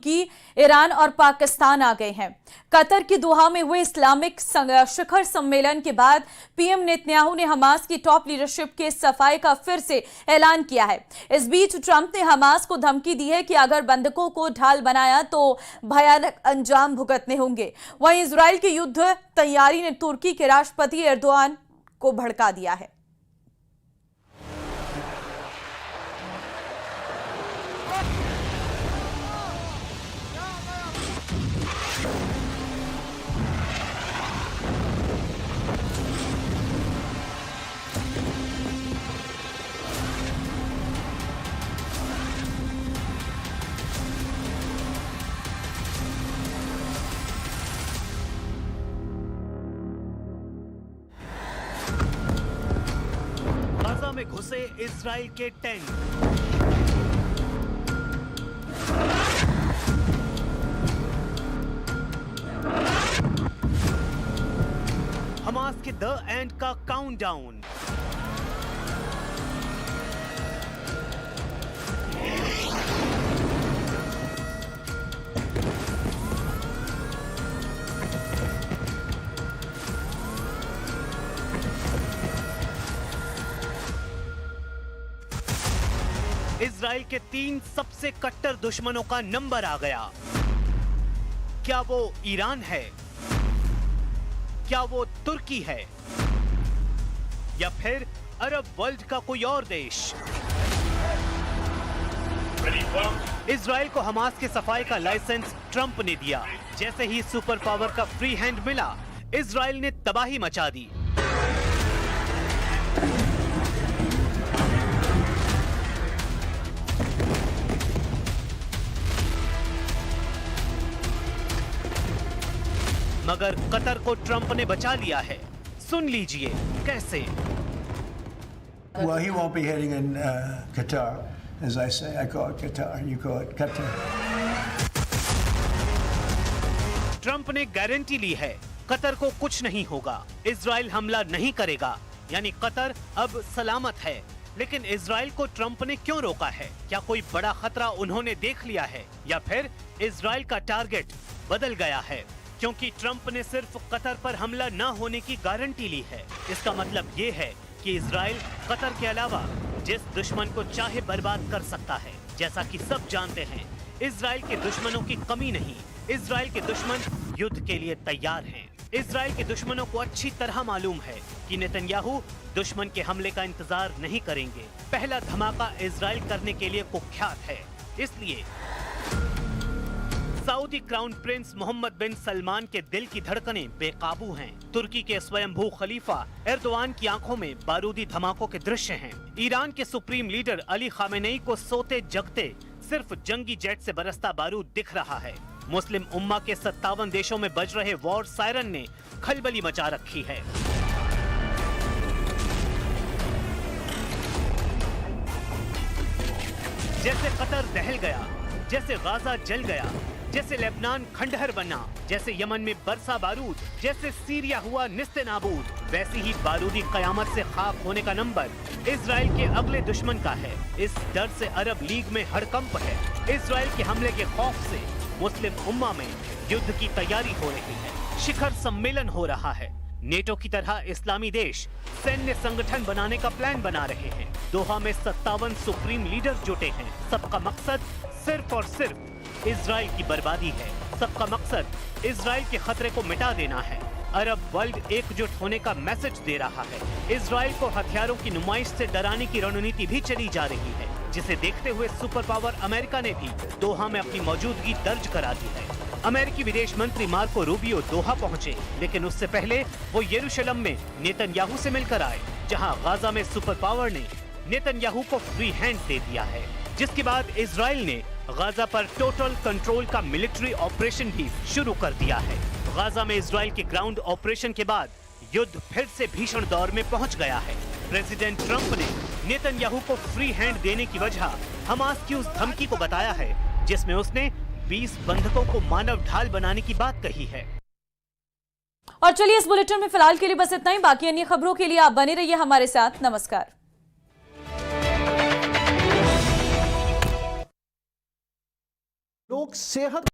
कि ईरान और पाकिस्तान आ गए हैं। कतर की दोहा में हुए इस्लामिक शिखर सम्मेलन के बाद पीएम नेतन्याहू ने हमास की टॉप लीडरशिप के सफाई का फिर से ऐलान किया है। इस बीच ट्रंप ने हमास को धमकी दी है कि अगर बंधकों को ढाल बनाया तो भयानक अंजाम भुगतने होंगे। वहीं इजराइल की युद्ध तैयारी ने तुर्की के राष्ट्रपति एर्दोआन को भड़का दिया है। गाजा में घुसे इजराइल के टैंक। हमास के द एंड का काउंटडाउन। इजराइल के 3 सबसे कट्टर दुश्मनों का नंबर आ गया। क्या वो ईरान है? क्या वो तुर्की है? या फिर अरब वर्ल्ड का कोई और देश? इजराइल को हमास के सफाई का लाइसेंस ट्रंप ने दिया। जैसे ही सुपर पावर का फ्री हैंड मिला, इजराइल ने तबाही मचा दी। मगर कतर को ट्रंप ने बचा लिया है। सुन लीजिए कैसे। Well, he won't be hitting in Qatar, as I say. I call it Qatar. You call it Qatar. Trump ने गारंटी ली है, कतर को कुछ नहीं होगा, इजराइल हमला नहीं करेगा। यानी कतर अब सलामत है। लेकिन इजराइल को ट्रंप ने क्यों रोका है? क्या कोई बड़ा खतरा उन्होंने देख लिया है, या फिर इजराइल का टारगेट बदल गया है? क्योंकि ट्रंप ने सिर्फ कतर पर हमला न होने की गारंटी ली है। इसका मतलब ये है कि इजराइल कतर के अलावा जिस दुश्मन को चाहे बर्बाद कर सकता है। जैसा कि सब जानते हैं, इजराइल के दुश्मनों की कमी नहीं। इजराइल के दुश्मन युद्ध के लिए तैयार हैं। इजराइल के दुश्मनों को अच्छी तरह मालूम है कि नेतन्याहू दुश्मन के हमले का इंतजार नहीं करेंगे। पहला धमाका इजराइल करने के लिए कुख्यात है। इसलिए सऊदी क्राउन प्रिंस मोहम्मद बिन सलमान के दिल की धड़कनें बेकाबू हैं। तुर्की के स्वयंभू खलीफा एर्दोआन की आंखों में बारूदी धमाकों के दृश्य हैं। ईरान के सुप्रीम लीडर अली खामेनेई को सोते जगते सिर्फ जंगी जेट से बरसता बारूद दिख रहा है। मुस्लिम उम्मा के 57 देशों में बज रहे वॉर सायरन ने खलबली मचा रखी है। जैसे कतर दहल गया, जैसे गाजा जल गया, जैसे लेबनान खंडहर बना, जैसे यमन में बरसा बारूद, जैसे सीरिया हुआ निस्ते-नाबूद, वैसी ही बारूदी कयामत से खाक होने का नंबर इजराइल के अगले दुश्मन का है। इस डर से अरब लीग में हड़कंप है। इजराइल के हमले के खौफ से मुस्लिम उम्मा में युद्ध की तैयारी हो रही है। शिखर सम्मेलन हो रहा है। नेटो की तरह इस्लामी देश सैन्य संगठन बनाने का प्लान बना रहे हैं। दोहा में 57 सुप्रीम लीडर जुटे हैं। सबका मकसद सिर्फ और सिर्फ इजराइल की बर्बादी है। सबका मकसद इजराइल के खतरे को मिटा देना है। अरब वर्ल्ड एकजुट होने का मैसेज दे रहा है। इजराइल को हथियारों की नुमाइश से डराने की रणनीति भी चली जा रही है, जिसे देखते हुए सुपर पावर अमेरिका ने भी दोहा में अपनी मौजूदगी दर्ज करा दी है। अमेरिकी विदेश मंत्री मार्को रूबियो दोहा पहुंचे, लेकिन उससे पहले वो यरूशलेम में नेतन्याहू से मिलकर आए, जहां गाजा में सुपर पावर ने नेतन्याहू को फ्री हैंड दे दिया है। जिसके बाद इजराइल ने गाजा पर टोटल कंट्रोल का मिलिट्री ऑपरेशन भी शुरू कर दिया है। गाजा में इजराइल के ग्राउंड ऑपरेशन के बाद युद्ध फिर से भीषण दौर में पहुंच गया है। प्रेसिडेंट ट्रंप ने नेतन्याहू को फ्री हैंड देने की वजह हमास की उस धमकी को बताया है, जिसमें उसने 20 बंधकों को मानव ढाल बनाने की बात कही है। और चलिए, इस बुलेटिन में फिलहाल के लिए बस इतना ही। बाकी अन्य खबरों के लिए आप बने रहिए हमारे साथ। नमस्कार। लोग सेहत